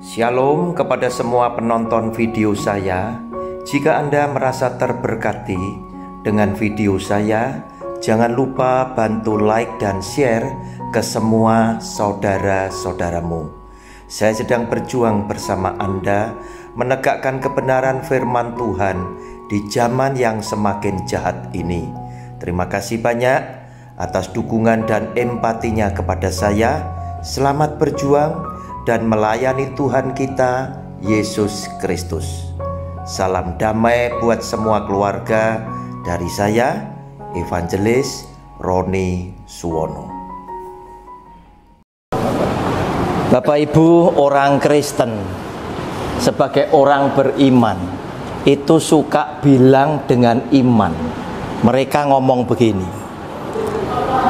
Shalom kepada semua penonton video saya. Jika Anda merasa terberkati dengan video saya, jangan lupa bantu like dan share ke semua saudara-saudaramu. Saya sedang berjuang bersama Anda menegakkan kebenaran firman Tuhan di zaman yang semakin jahat ini. Terima kasih banyak atas dukungan dan empatinya kepada saya. Selamat berjuang dan melayani Tuhan kita, Yesus Kristus. Salam damai buat semua keluarga dari saya, Evangelis Roni Suwono. Bapak Ibu, orang Kristen sebagai orang beriman itu suka bilang dengan iman. Mereka ngomong begini,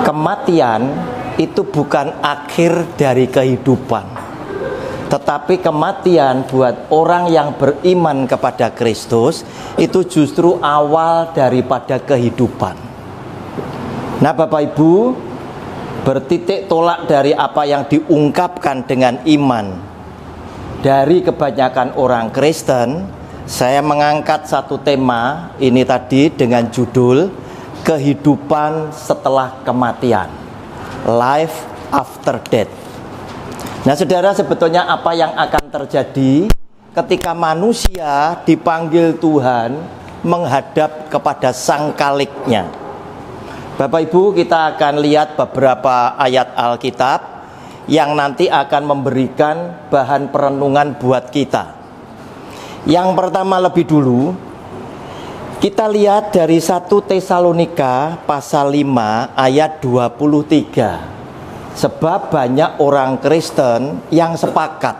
kematian itu bukan akhir dari kehidupan, tetapi kematian buat orang yang beriman kepada Kristus itu justru awal daripada kehidupan. Nah Bapak Ibu, bertitik tolak dari apa yang diungkapkan dengan iman dari kebanyakan orang Kristen, saya mengangkat satu tema ini tadi dengan judul kehidupan setelah kematian, life after death. Nah saudara, sebetulnya apa yang akan terjadi ketika manusia dipanggil Tuhan menghadap kepada sang Khaliknya? Bapak Ibu, kita akan lihat beberapa ayat Alkitab yang nanti akan memberikan bahan perenungan buat kita. Yang pertama lebih dulu, kita lihat dari 1 Tesalonika pasal 5 ayat 23. Sebab banyak orang Kristen yang sepakat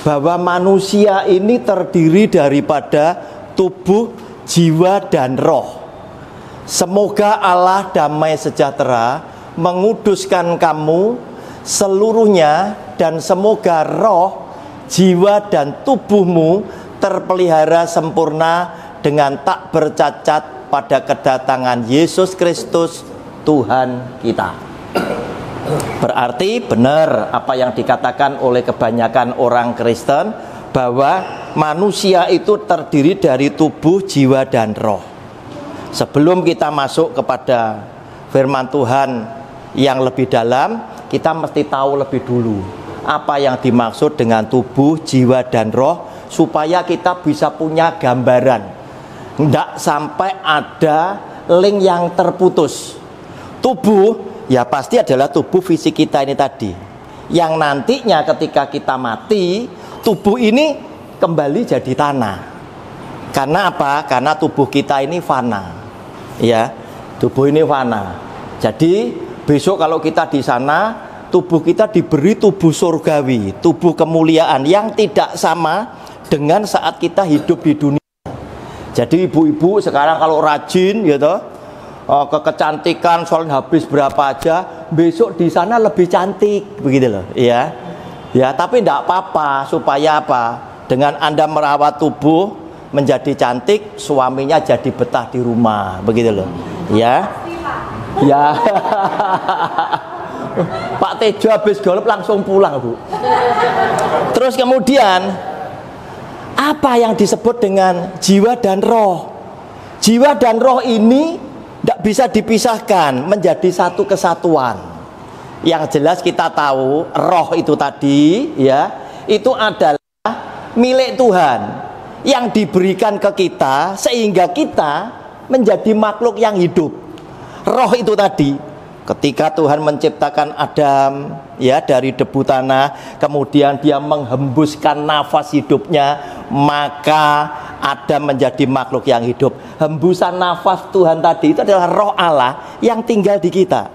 bahwa manusia ini terdiri daripada tubuh, jiwa, dan roh. Semoga Allah damai sejahtera menguduskan kamu seluruhnya, dan semoga roh, jiwa, dan tubuhmu terpelihara sempurna dengan tak bercacat pada kedatangan Yesus Kristus Tuhan kita. Berarti benar apa yang dikatakan oleh kebanyakan orang Kristen, bahwa manusia itu terdiri dari tubuh, jiwa, dan roh. Sebelum kita masuk kepada firman Tuhan yang lebih dalam, kita mesti tahu lebih dulu apa yang dimaksud dengan tubuh, jiwa, dan roh, supaya kita bisa punya gambaran, tidak sampai ada link yang terputus. Tubuh ya pasti adalah tubuh fisik kita ini tadi, yang nantinya ketika kita mati, tubuh ini kembali jadi tanah. Karena apa? Karena tubuh kita ini fana, ya, tubuh ini fana. Jadi besok kalau kita di sana, tubuh kita diberi tubuh surgawi, tubuh kemuliaan yang tidak sama dengan saat kita hidup di dunia. Jadi ibu-ibu sekarang kalau rajin gitu, kecantikan soalnya habis berapa aja, besok di sana lebih cantik begitu loh, ya. Ya, tapi tidak apa-apa, supaya apa? Dengan Anda merawat tubuh menjadi cantik, suaminya jadi betah di rumah, begitu loh. Ya. Ya. Pak Tejo habis golep langsung pulang, Bu. Terus kemudian apa yang disebut dengan jiwa dan roh? Jiwa dan roh ini tidak bisa dipisahkan, menjadi satu kesatuan. Yang jelas kita tahu roh itu tadi, ya, itu adalah milik Tuhan yang diberikan ke kita sehingga kita menjadi makhluk yang hidup. Roh itu tadi, ketika Tuhan menciptakan Adam, ya, dari debu tanah, kemudian dia menghembuskan nafas hidupnya, maka Adam menjadi makhluk yang hidup. Hembusan nafas Tuhan tadi itu adalah roh Allah yang tinggal di kita.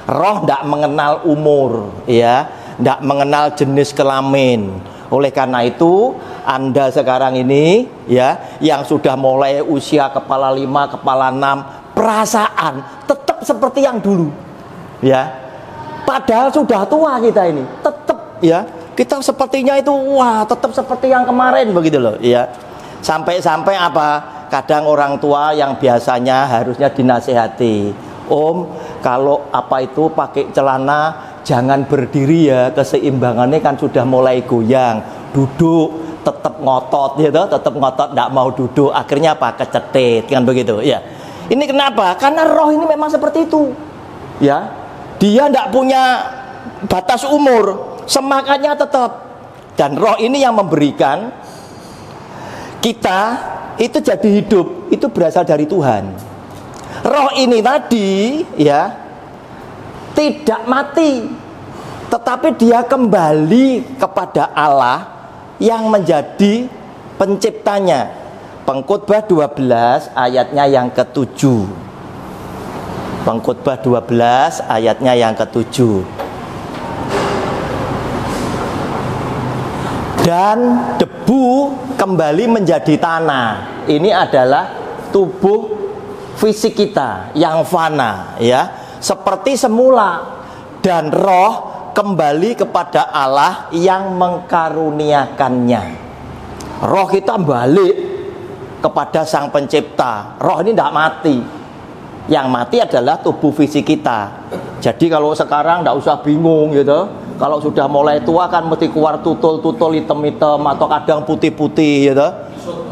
Roh tidak mengenal umur, ya, tidak mengenal jenis kelamin. Oleh karena itu, Anda sekarang ini, ya, yang sudah mulai usia kepala 5, kepala 6, perasaan tetap seperti yang dulu, ya. Padahal sudah tua kita ini, tetap, ya, kita sepertinya itu, wah, tetap seperti yang kemarin begitu loh, ya. Sampai-sampai apa? Kadang orang tua yang biasanya harusnya dinasehati, Om, kalau apa itu pakai celana jangan berdiri ya, keseimbangannya kan sudah mulai goyang. duduk, tetap ngotot, gitu, tetap ngotot, tidak mau duduk. Akhirnya apa? Kecetit, kan begitu. Ya. Ini kenapa? Karena roh ini memang seperti itu. Ya, dia tidak punya batas umur, semangatnya tetap. Dan roh ini yang memberikan kita itu jadi hidup, itu berasal dari Tuhan. Roh ini tadi ya tidak mati, tetapi dia kembali kepada Allah yang menjadi penciptanya. Pengkhotbah 12 ayatnya yang ke-7. Pengkhotbah 12 ayatnya yang ke-7. Dan debu kembali menjadi tanah. Ini adalah tubuh fisik kita yang fana, ya, seperti semula. Dan roh kembali kepada Allah yang mengkaruniakannya. Roh kita balik kepada Sang Pencipta. Roh ini tidak mati. Yang mati adalah tubuh fisik kita. Jadi kalau sekarang tidak usah bingung gitu. Kalau sudah mulai tua kan mesti keluar tutul-tutul hitam-hitam atau kadang putih-putih gitu.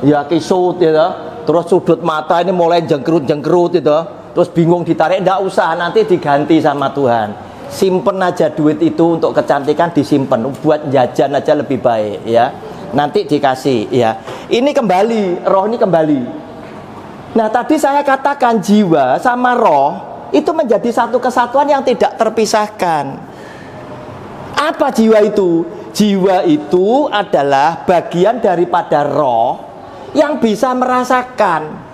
Ya kisut gitu. Terus sudut mata ini mulai jengkerut-jengkerut gitu. Terus bingung ditarik, tidak usah, nanti diganti sama Tuhan. Simpen aja duit itu untuk kecantikan, disimpan buat jajan aja lebih baik ya. Nanti dikasih ya. Ini kembali, roh ini kembali. Nah, tadi saya katakan jiwa sama roh itu menjadi satu kesatuan yang tidak terpisahkan. Apa jiwa itu? Jiwa itu adalah bagian daripada roh yang bisa merasakan.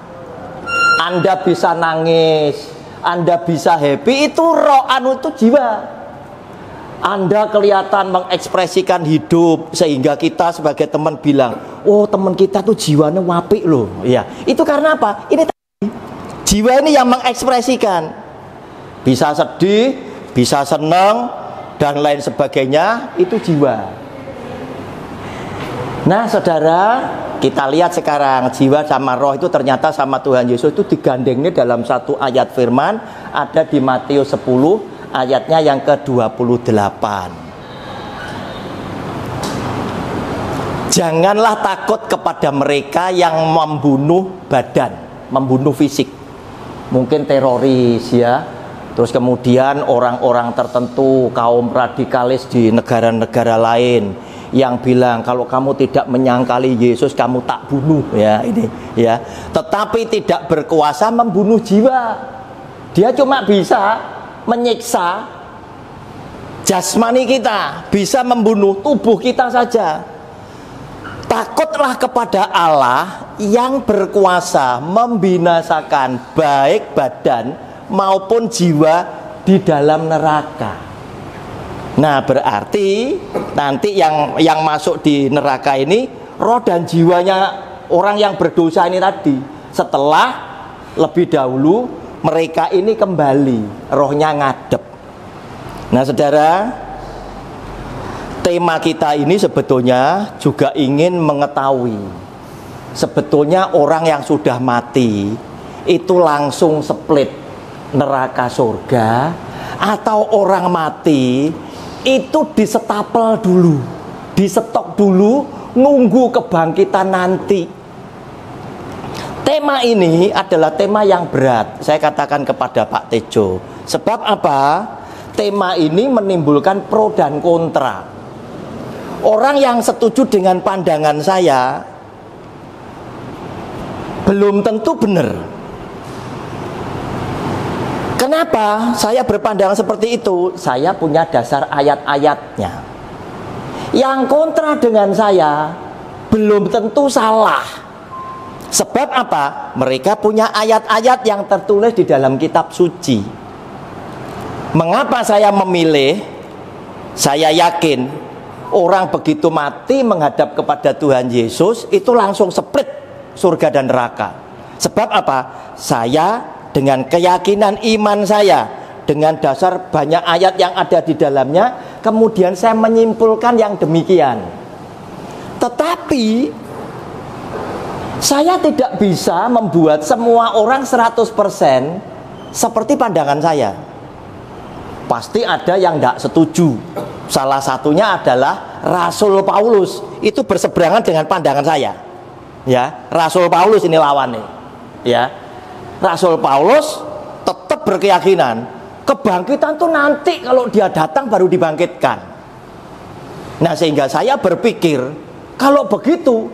Anda bisa nangis, Anda bisa happy, itu roh, itu jiwa. Anda kelihatan mengekspresikan hidup sehingga kita sebagai teman bilang, oh teman kita tuh jiwanya apik loh. Ya, itu karena apa? Ini jiwa ini yang mengekspresikan. Bisa sedih, bisa senang, dan lain sebagainya, itu jiwa. Nah saudara, kita lihat sekarang jiwa sama roh itu ternyata sama Tuhan Yesus itu digandengnya dalam satu ayat firman, ada di Matius 10 ayatnya yang ke-28. Janganlah takut kepada mereka yang membunuh badan, membunuh fisik. Mungkin teroris ya. Terus kemudian orang-orang tertentu, kaum radikalis di negara-negara lain yang bilang kalau kamu tidak menyangkali Yesus kamu tak bunuh ya ini ya. Tetapi tidak berkuasa membunuh jiwa. Dia cuma bisa menyiksa jasmani kita, bisa membunuh tubuh kita saja. Takutlah kepada Allah yang berkuasa membinasakan baik badan maupun jiwa di dalam neraka. Nah, berarti nanti yang masuk di neraka ini roh dan jiwanya orang yang berdosa ini tadi. Setelah lebih dahulu mereka ini kembali, rohnya ngadep. Nah, saudara, tema kita ini sebetulnya juga ingin mengetahui sebetulnya orang yang sudah mati itu langsung split neraka surga, atau orang mati itu disetapel dulu, disetok dulu, nunggu kebangkitan nanti. Tema ini adalah tema yang berat. Saya katakan kepada Pak Tejo. Sebab apa? Tema ini menimbulkan pro dan kontra. Orang yang setuju dengan pandangan saya belum tentu benar. Kenapa saya berpandangan seperti itu? Saya punya dasar ayat-ayatnya. Yang kontra dengan saya belum tentu salah. Sebab apa? Mereka punya ayat-ayat yang tertulis di dalam kitab suci. Mengapa saya memilih? Saya yakin orang begitu mati menghadap kepada Tuhan Yesus itu langsung split surga dan neraka. Sebab apa? Saya dengan keyakinan iman saya, dengan dasar banyak ayat yang ada di dalamnya, kemudian saya menyimpulkan yang demikian. Tetapi saya tidak bisa membuat semua orang 100% seperti pandangan saya. Pasti ada yang tidak setuju. Salah satunya adalah Rasul Paulus. Itu berseberangan dengan pandangan saya. Ya, Rasul Paulus ini lawannya. Ya, Rasul Paulus tetap berkeyakinan kebangkitan tuh nanti kalau dia datang baru dibangkitkan. Nah, sehingga saya berpikir kalau begitu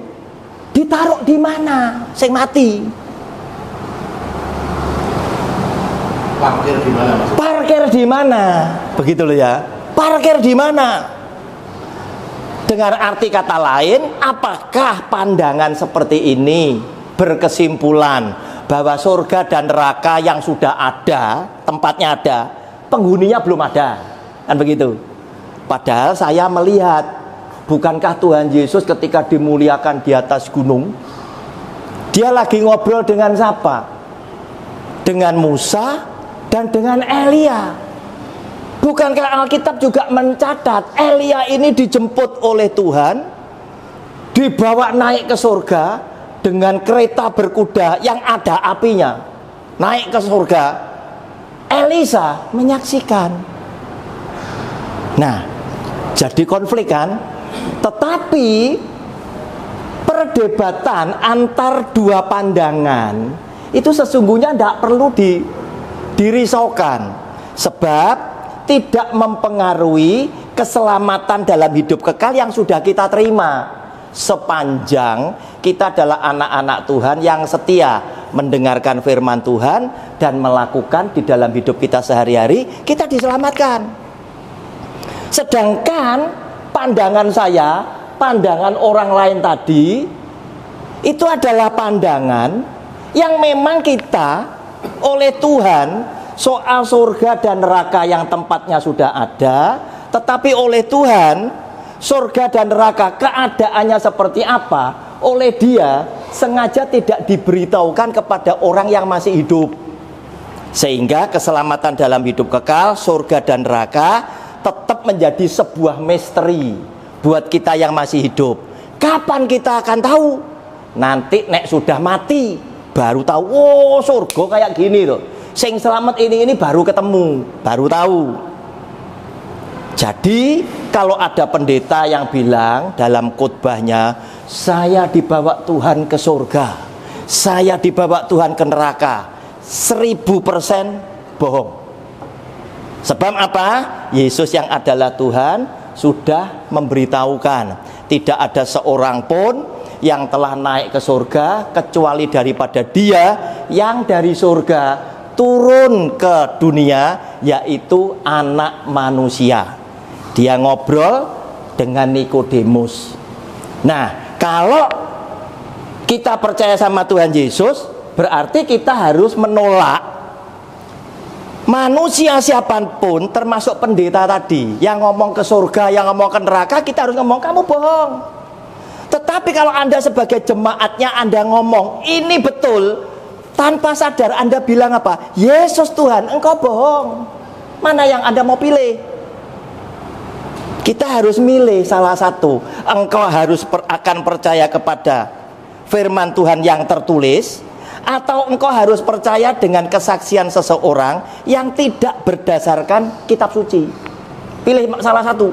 ditaruh di mana sing mati? Parkir di mana, Mas? Parkir di mana? Begitu loh ya. Parkir di mana? Dengan arti kata lain, apakah pandangan seperti ini berkesimpulan bahwa surga dan neraka yang sudah ada, tempatnya ada, penghuninya belum ada? Kan begitu. Padahal saya melihat, bukankah Tuhan Yesus ketika dimuliakan di atas gunung, dia lagi ngobrol dengan siapa? Dengan Musa dan dengan Elia. Bukankah Alkitab juga mencatat Elia ini dijemput oleh Tuhan, dibawa naik ke surga dengan kereta berkuda yang ada apinya, naik ke surga. Elisa menyaksikan. Nah, jadi konflik kan? Tetapi perdebatan antar dua pandangan itu sesungguhnya tidak perlu dirisaukan, sebab tidak mempengaruhi keselamatan dalam hidup kekal yang sudah kita terima, sepanjang kita adalah anak-anak Tuhan yang setia mendengarkan firman Tuhan dan melakukan di dalam hidup kita sehari-hari, kita diselamatkan. Sedangkan pandangan saya, pandangan orang lain tadi, itu adalah pandangan yang memang kita oleh Tuhan soal surga dan neraka yang tempatnya sudah ada, tetapi oleh Tuhan surga dan neraka keadaannya seperti apa, oleh Dia sengaja tidak diberitahukan kepada orang yang masih hidup, sehingga keselamatan dalam hidup kekal, surga dan neraka tetap menjadi sebuah misteri buat kita yang masih hidup. Kapan kita akan tahu? Nanti nek sudah mati baru tahu. Oh, surga kayak gini loh. Sing selamat ini baru ketemu, baru tahu. Jadi kalau ada pendeta yang bilang dalam khotbahnya, saya dibawa Tuhan ke surga, saya dibawa Tuhan ke neraka, 1000% bohong. Sebab apa? Yesus yang adalah Tuhan sudah memberitahukan, tidak ada seorang pun yang telah naik ke surga kecuali daripada Dia yang dari surga turun ke dunia, yaitu Anak Manusia. Dia ngobrol dengan Nikodemus. Nah, kalau kita percaya sama Tuhan Yesus, berarti kita harus menolak manusia siapapun, termasuk pendeta tadi yang ngomong ke surga, yang ngomong ke neraka. Kita harus ngomong, kamu bohong. Tetapi kalau Anda sebagai jemaatnya, Anda ngomong ini betul, tanpa sadar Anda bilang apa? Yesus Tuhan, engkau bohong. Mana yang Anda mau pilih? Kita harus milih salah satu. Engkau harus akan percaya kepada firman Tuhan yang tertulis, atau engkau harus percaya dengan kesaksian seseorang yang tidak berdasarkan kitab suci. Pilih salah satu.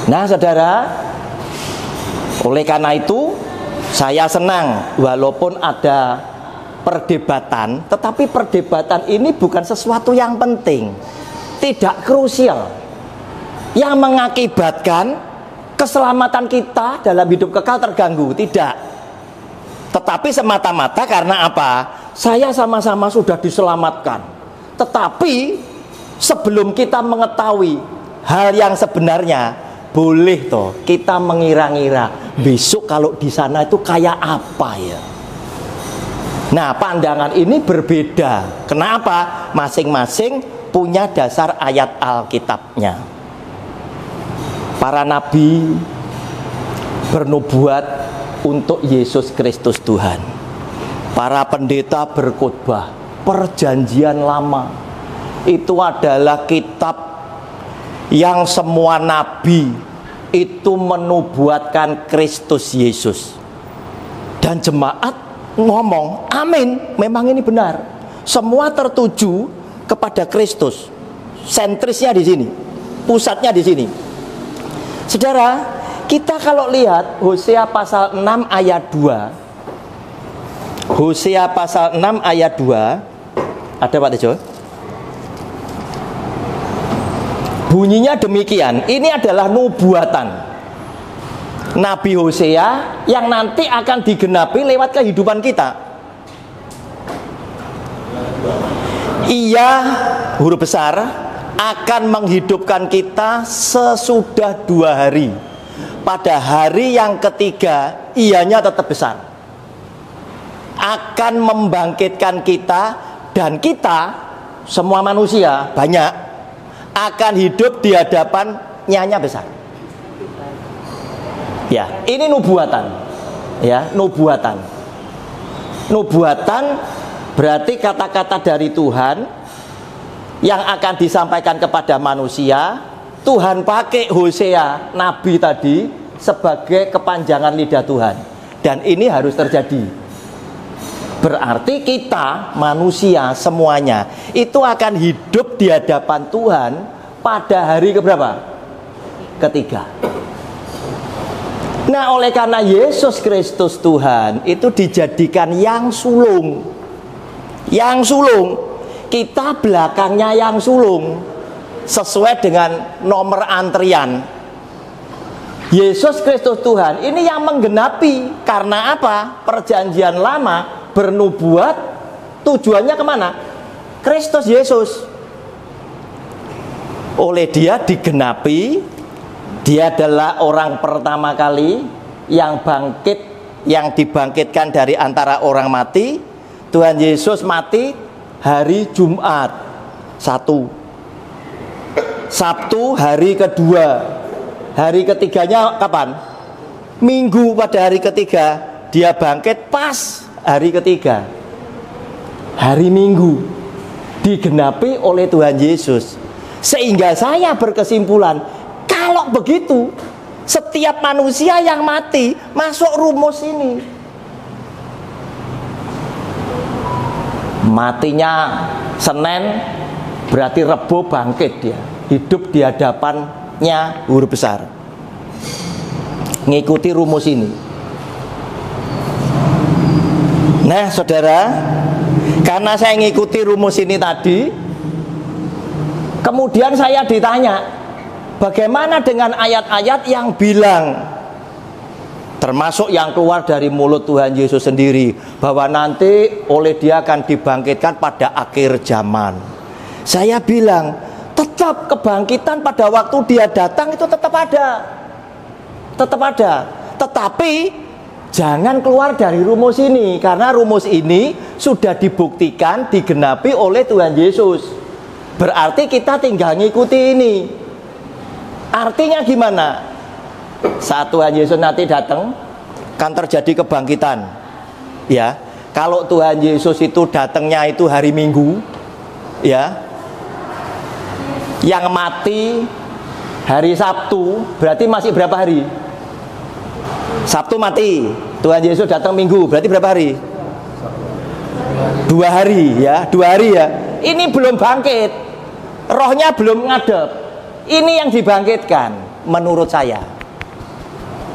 Nah, saudara, oleh karena itu saya senang walaupun ada perdebatan, tetapi perdebatan ini bukan sesuatu yang penting, tidak krusial, yang mengakibatkan keselamatan kita dalam hidup kekal terganggu, tidak. Tetapi semata-mata karena apa? Saya sama-sama sudah diselamatkan. Tetapi sebelum kita mengetahui hal yang sebenarnya, boleh toh kita mengira-ngira besok kalau di sana itu kayak apa ya. Nah, pandangan ini berbeda. Kenapa? Masing-masing punya dasar ayat Alkitabnya. Para nabi bernubuat untuk Yesus Kristus Tuhan. Para pendeta berkhotbah Perjanjian Lama. Itu adalah kitab yang semua nabi itu menubuatkan Kristus Yesus. Dan jemaat ngomong, amin, memang ini benar. Semua tertuju kepada Kristus. sentrisnya di sini, pusatnya di sini. Saudara, kita kalau lihat Hosea pasal 6 ayat 2. Hosea pasal 6 ayat 2. Ada Pak Tejo? Bunyinya demikian. Ini adalah nubuatan Nabi Hosea yang nanti akan digenapi lewat kehidupan kita. Ia, huruf besar, akan menghidupkan kita sesudah 2 hari. Pada hari yang ketiga, ianya tetap besar. Akan membangkitkan kita, dan kita, semua manusia, banyak, akan hidup di hadapan nyanya besar. Ya, ini nubuatan. Ya, nubuatan. Nubuatan berarti kata-kata dari Tuhan yang akan disampaikan kepada manusia. Tuhan pakai Hosea, nabi tadi, sebagai kepanjangan lidah Tuhan. Dan ini harus terjadi. Berarti kita, manusia semuanya, itu akan hidup di hadapan Tuhan pada hari keberapa? Ketiga. Nah, oleh karena Yesus Kristus Tuhan itu dijadikan yang sulung. Yang sulung. Kita belakangnya yang sulung. Sesuai dengan nomor antrian. Yesus Kristus Tuhan ini yang menggenapi. Karena apa? Perjanjian lama bernubuat tujuannya kemana? Kristus Yesus. Oleh dia digenapi. Dia adalah orang pertama kali yang bangkit, yang dibangkitkan dari antara orang mati. Tuhan Yesus mati hari Jumat 1. Sabtu hari kedua. Hari ketiganya kapan? Minggu pada hari ketiga. Dia bangkit pas hari ketiga. Hari Minggu digenapi oleh Tuhan Yesus. Sehingga saya berkesimpulan, kalau begitu, setiap manusia yang mati masuk rumus ini. Matinya Senin, berarti Rebo bangkit dia. Hidup di hadapannya huruf besar. Ngikuti rumus ini. Nah, saudara, karena saya ngikuti rumus ini tadi, kemudian saya ditanya, bagaimana dengan ayat-ayat yang bilang, termasuk yang keluar dari mulut Tuhan Yesus sendiri, bahwa nanti oleh dia akan dibangkitkan pada akhir zaman. Saya bilang, tetap kebangkitan pada waktu dia datang itu tetap ada. Tetap ada. Tetapi jangan keluar dari rumus ini, karena rumus ini sudah dibuktikan, digenapi oleh Tuhan Yesus. Berarti kita tinggal ngikuti ini. Artinya gimana? Saat Tuhan Yesus nanti datang, kan terjadi kebangkitan. Ya, kalau Tuhan Yesus itu datangnya itu hari Minggu, ya, yang mati hari Sabtu, berarti masih berapa hari? Sabtu mati, Tuhan Yesus datang Minggu, berarti berapa hari? 2 hari, ya, 2 hari ya. Ini belum bangkit, rohnya belum ngadep. Ini yang dibangkitkan menurut saya.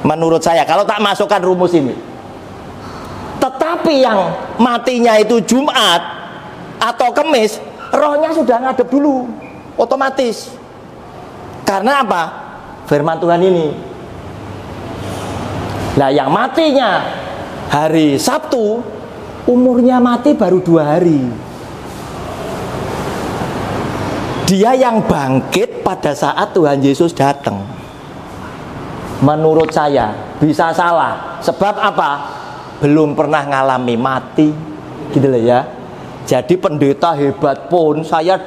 Menurut saya, kalau tak masukkan rumus ini. Tetapi yang matinya itu Jumat atau Kamis, rohnya sudah ngadep dulu, otomatis. Karena apa? Firman Tuhan ini. Nah, yang matinya hari Sabtu, umurnya mati baru 2 hari. Dia yang bangkit pada saat Tuhan Yesus datang. Menurut saya bisa salah. Sebab apa? Belum pernah ngalami mati, gitu loh ya. Jadi pendeta hebat pun saya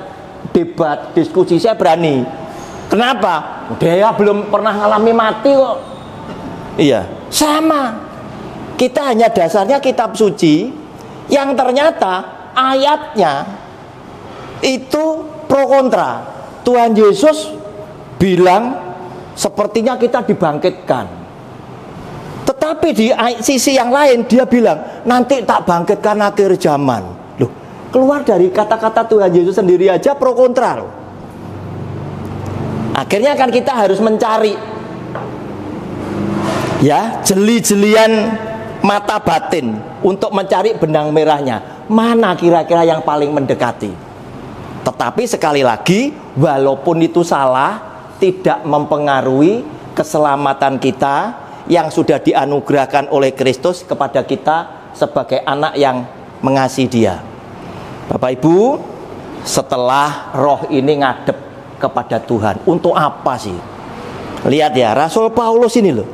debat, diskusi saya berani. Kenapa? Dia belum pernah ngalami mati kok. Iya, sama. Kita hanya dasarnya kitab suci yang ternyata ayatnya itu pro kontra. Tuhan Yesus bilang sepertinya kita dibangkitkan. Tetapi di sisi yang lain dia bilang nanti tak bangkitkan akhir zaman. Loh, keluar dari kata-kata Tuhan Yesus sendiri aja pro kontra loh. Akhirnya kan kita harus mencari, ya, jeli-jelian mata batin untuk mencari benang merahnya. Mana kira-kira yang paling mendekati? Tetapi sekali lagi, walaupun itu salah, tidak mempengaruhi keselamatan kita yang sudah dianugerahkan oleh Kristus kepada kita sebagai anak yang mengasihi Dia. Bapak Ibu, setelah roh ini ngadep kepada Tuhan, untuk apa sih? Lihat ya, Rasul Paulus ini loh,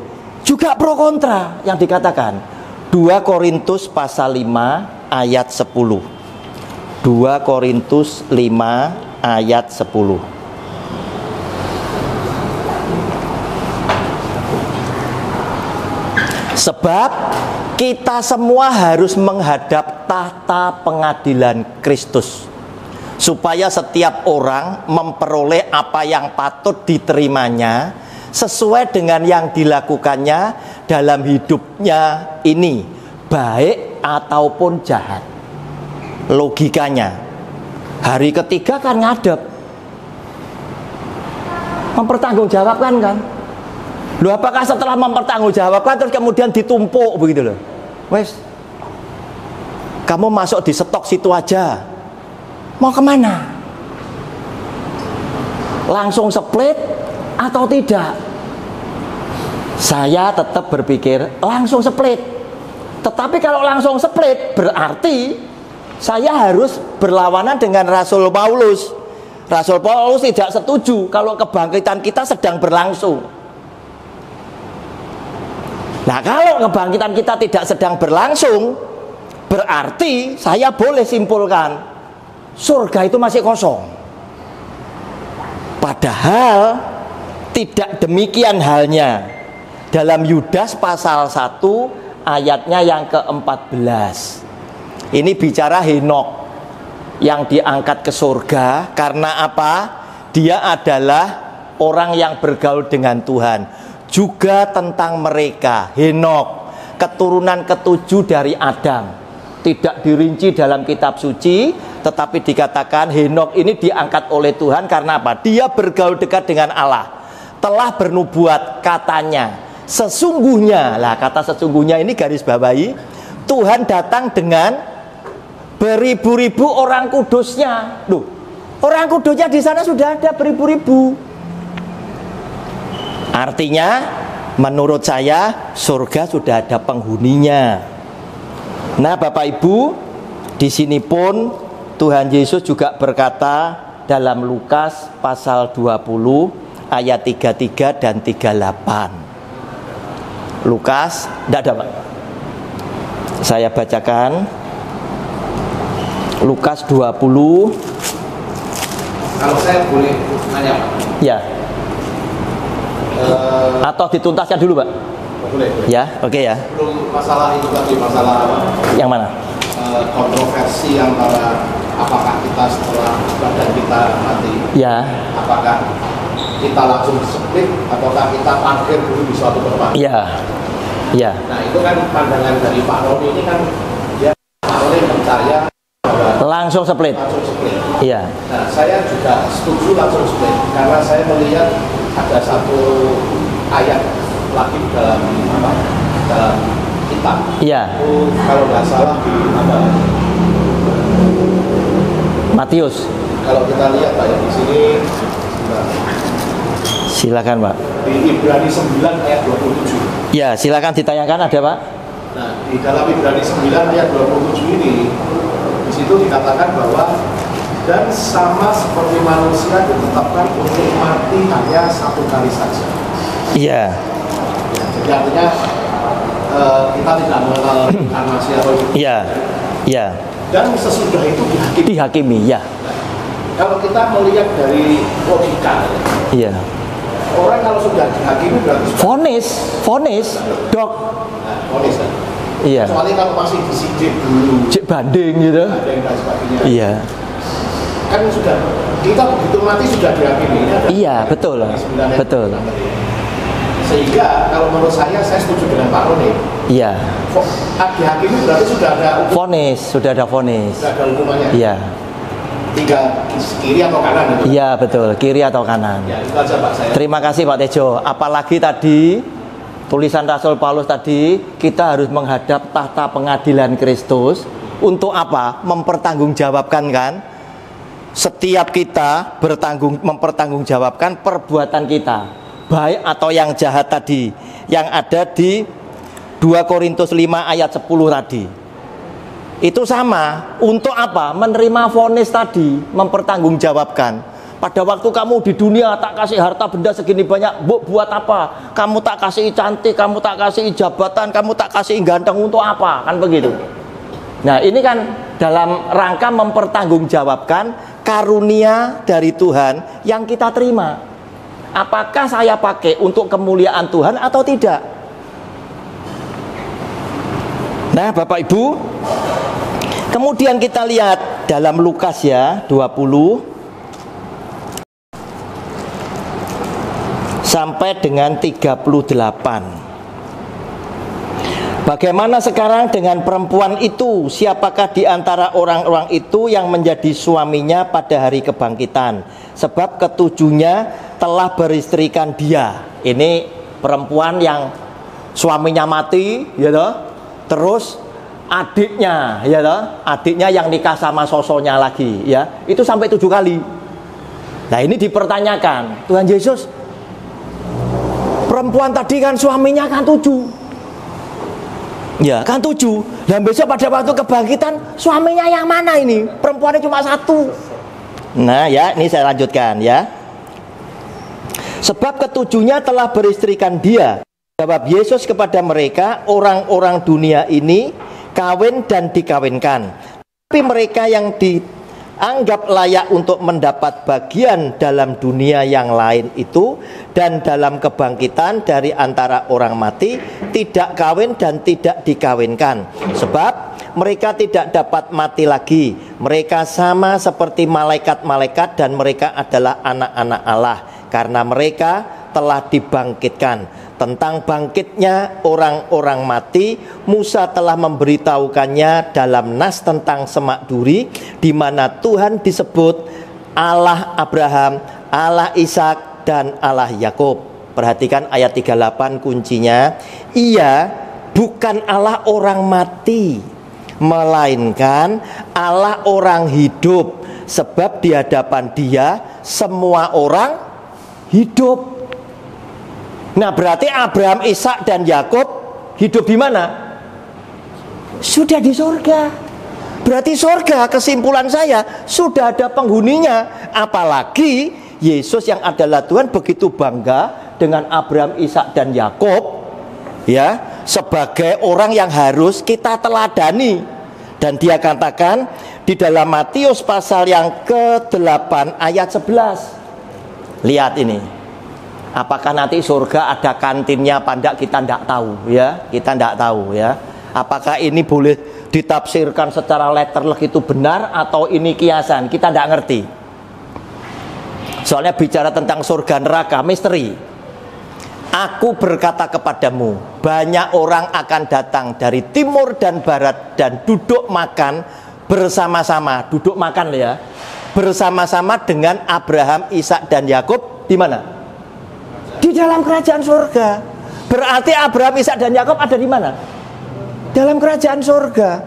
juga pro kontra yang dikatakan. 2 Korintus pasal 5 ayat 10. 2 Korintus 5 ayat 10. Sebab kita semua harus menghadap tahta pengadilan Kristus, supaya setiap orang memperoleh apa yang patut diterimanya sesuai dengan yang dilakukannya dalam hidupnya ini, baik ataupun jahat. Logikanya, hari ketiga kan ngadep, mempertanggungjawabkan kan. Loh, apakah setelah mempertanggungjawabkan terus kemudian ditumpuk begitu loh? Wes, kamu masuk di stok situ aja. Mau kemana? Langsung split atau tidak? Saya tetap berpikir langsung split. Tetapi kalau langsung split berarti saya harus berlawanan dengan Rasul Paulus. Rasul Paulus tidak setuju kalau kebangkitan kita sedang berlangsung. Nah, kalau kebangkitan kita tidak sedang berlangsung, berarti saya boleh simpulkan surga itu masih kosong. Padahal tidak demikian halnya. Dalam Yudas pasal 1 ayatnya yang ke-14. Ini bicara Henokh yang diangkat ke surga. Karena apa? Dia adalah orang yang bergaul dengan Tuhan. Juga tentang mereka, Henokh, keturunan ke-7 dari Adam. Tidak dirinci dalam kitab suci, tetapi dikatakan Henokh ini diangkat oleh Tuhan karena apa? Dia bergaul dekat dengan Allah. Telah bernubuat, katanya, sesungguhnya, lah kata sesungguhnya ini garis bawahi, Tuhan datang dengan beribu-ribu orang kudusnya. Loh, orang kudusnya di sana sudah ada beribu-ribu. Artinya, menurut saya surga sudah ada penghuninya. Nah, Bapak Ibu, di sini pun Tuhan Yesus juga berkata dalam Lukas pasal 20 ayat 33 dan 38. Lukas, tidak ada Pak. Saya bacakan. Lukas 20. Kalau saya boleh tanya Pak. Ya. Atau dituntaskan dulu Pak? Boleh. Ya, oke ya. Belum masalah itu tadi, masalah yang mana? Kontroversi antara apakah kita setelah badan kita mati, ya, apakah kita langsung split ataukah kita parkir dulu di suatu tempat. Ya, ya. Nah, itu kan pandangan dari Pak Roni ini kan, dia Pak Roni percaya bahwa langsung split. Langsung split. Iya. Nah, saya juga setuju langsung split karena saya melihat ada satu ayat lagi dalam kitab. Iya. Itu kalau nggak salah di Matius. Kalau kita lihat Pak ya di sini, silakan Pak. Di Ibrani 9 ayat 27. Ya, silakan ditayangkan, ada Pak. Nah, di dalam Ibrani 9 ayat 27 ini, di situ dikatakan bahwa dan sama seperti manusia ditetapkan untuk mati hanya satu kali saja. Iya. Ya, jadi artinya kita tidak mengenal inkarnasi atau itu. Iya. Iya. Dan sesudah itu dihakimi. Dihakimi, ya. Kalau kita melihat dari logika, Iya. orang kalau sudah dihakimi berarti Vonis, dok. Vonis kan. Iya. Kecuali kalau masih disidik dulu, Cek banding gitu. banding dan sebagainya. Iya. Kan sudah kita begitu mati sudah dihakimi. Iya, betul. Betul. Sehingga kalau menurut saya setuju dengan Pak Roni. Iya. Dihakimi berarti sudah ada Vonis, sudah ada vonis. Sudah ada hukumannya. Iya. tiga kiri atau kanan? Iya betul, kiri atau kanan. Ya, itu aja Pak saya. Terima kasih Pak Tejo. Apalagi tadi tulisan Rasul Paulus tadi, kita harus menghadap tahta pengadilan Kristus. Untuk apa? Mempertanggungjawabkan kan? Setiap kita mempertanggungjawabkan perbuatan kita, baik atau yang jahat tadi, yang ada di 2 Korintus 5 ayat 10 tadi. Itu sama. Untuk apa? Menerima vonis tadi, mempertanggungjawabkan. Pada waktu kamu di dunia tak kasih harta benda segini banyak, buat apa? Kamu tak kasih cantik, kamu tak kasih jabatan, kamu tak kasih ganteng, untuk apa? Kan begitu. Nah, ini kan dalam rangka mempertanggungjawabkan karunia dari Tuhan yang kita terima. Apakah saya pakai untuk kemuliaan Tuhan atau tidak? Nah, Bapak Ibu, kemudian kita lihat dalam Lukas ya 20 sampai dengan 38. Bagaimana sekarang dengan perempuan itu? Siapakah di antara orang-orang itu yang menjadi suaminya pada hari kebangkitan? Sebab ketujuhnya telah beristrikan dia. Ini perempuan yang suaminya mati, ya toh? Terus adiknya, ya toh? Adiknya yang nikah sama sosonya lagi, ya. Itu sampai 7 kali. Nah, ini dipertanyakan, Tuhan Yesus, perempuan tadi kan suaminya kan 7. Ya kan 7. Dan besok pada waktu kebangkitan suaminya yang mana ini? Perempuannya cuma 1. Nah ya, ini saya lanjutkan ya. Sebab ketujuhnya telah beristrikan dia. Jawab Yesus kepada mereka, orang-orang dunia ini kawin dan dikawinkan, tapi mereka yang dianggap layak untuk mendapat bagian dalam dunia yang lain itu dan dalam kebangkitan dari antara orang mati tidak kawin dan tidak dikawinkan, sebab mereka tidak dapat mati lagi. Mereka sama seperti malaikat-malaikat dan mereka adalah anak-anak Allah, karena mereka telah dibangkitkan. Tentang bangkitnya orang-orang mati, Musa telah memberitahukannya dalam nas tentang semak duri, di mana Tuhan disebut Allah Abraham, Allah Ishak, dan Allah Yakub. Perhatikan ayat 38 kuncinya. Ia bukan Allah orang mati, melainkan Allah orang hidup, sebab di hadapan Dia semua orang hidup. Nah, berarti Abraham, Ishak, dan Yakub hidup di mana? Sudah di surga. Berarti surga, kesimpulan saya, sudah ada penghuninya. Apalagi Yesus yang adalah Tuhan begitu bangga dengan Abraham, Ishak, dan Yakub, ya, sebagai orang yang harus kita teladani. Dan dia katakan di dalam Matius pasal yang ke-8 ayat 11. Lihat ini. Apakah nanti surga ada kantinnya apa enggak, kita enggak tahu ya. Kita enggak tahu ya. Apakah ini boleh ditafsirkan secara letterlek itu benar atau ini kiasan, kita enggak ngerti. Soalnya bicara tentang surga neraka misteri. Aku berkata kepadamu, banyak orang akan datang dari timur dan barat dan duduk makan bersama-sama. Duduk makan ya, bersama-sama dengan Abraham, Ishak, dan Yakub di mana? Di dalam kerajaan surga. Berarti Abraham, Ishak, dan Yakub ada di mana? Dalam kerajaan surga.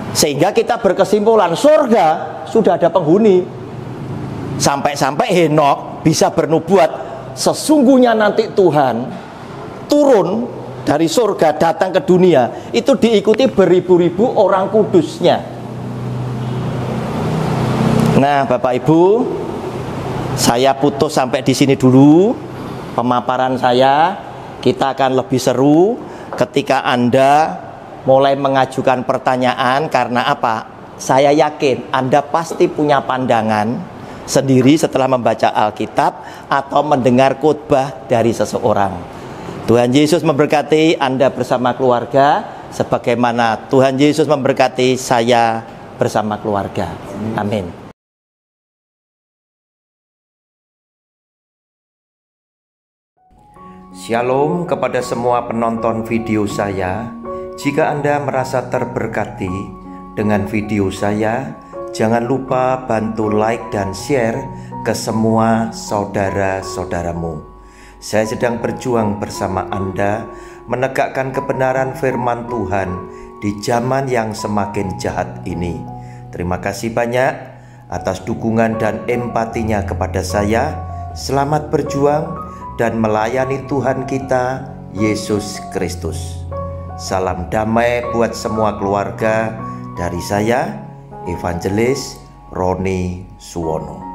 Sehingga kita berkesimpulan surga sudah ada penghuni. Sampai-sampai Henok bisa bernubuat, sesungguhnya nanti Tuhan turun dari surga datang ke dunia, itu diikuti beribu-ribu orang kudusnya. Nah, Bapak Ibu, saya putus sampai di sini dulu pemaparan saya. Kita akan lebih seru ketika Anda mulai mengajukan pertanyaan. Karena apa? Saya yakin Anda pasti punya pandangan sendiri setelah membaca Alkitab atau mendengar khotbah dari seseorang. Tuhan Yesus memberkati Anda bersama keluarga sebagaimana Tuhan Yesus memberkati saya bersama keluarga. Amin. Shalom kepada semua penonton video saya. Jika Anda merasa terberkati dengan video saya, Jangan lupa bantu like dan share ke semua saudara-saudaramu. Saya sedang berjuang bersama Anda menegakkan kebenaran firman Tuhan di zaman yang semakin jahat ini. Terima kasih banyak atas dukungan dan empatinya kepada saya. Selamat berjuang dan melayani Tuhan kita, Yesus Kristus. Salam damai buat semua keluarga dari saya, Evangelis Roni Suwono.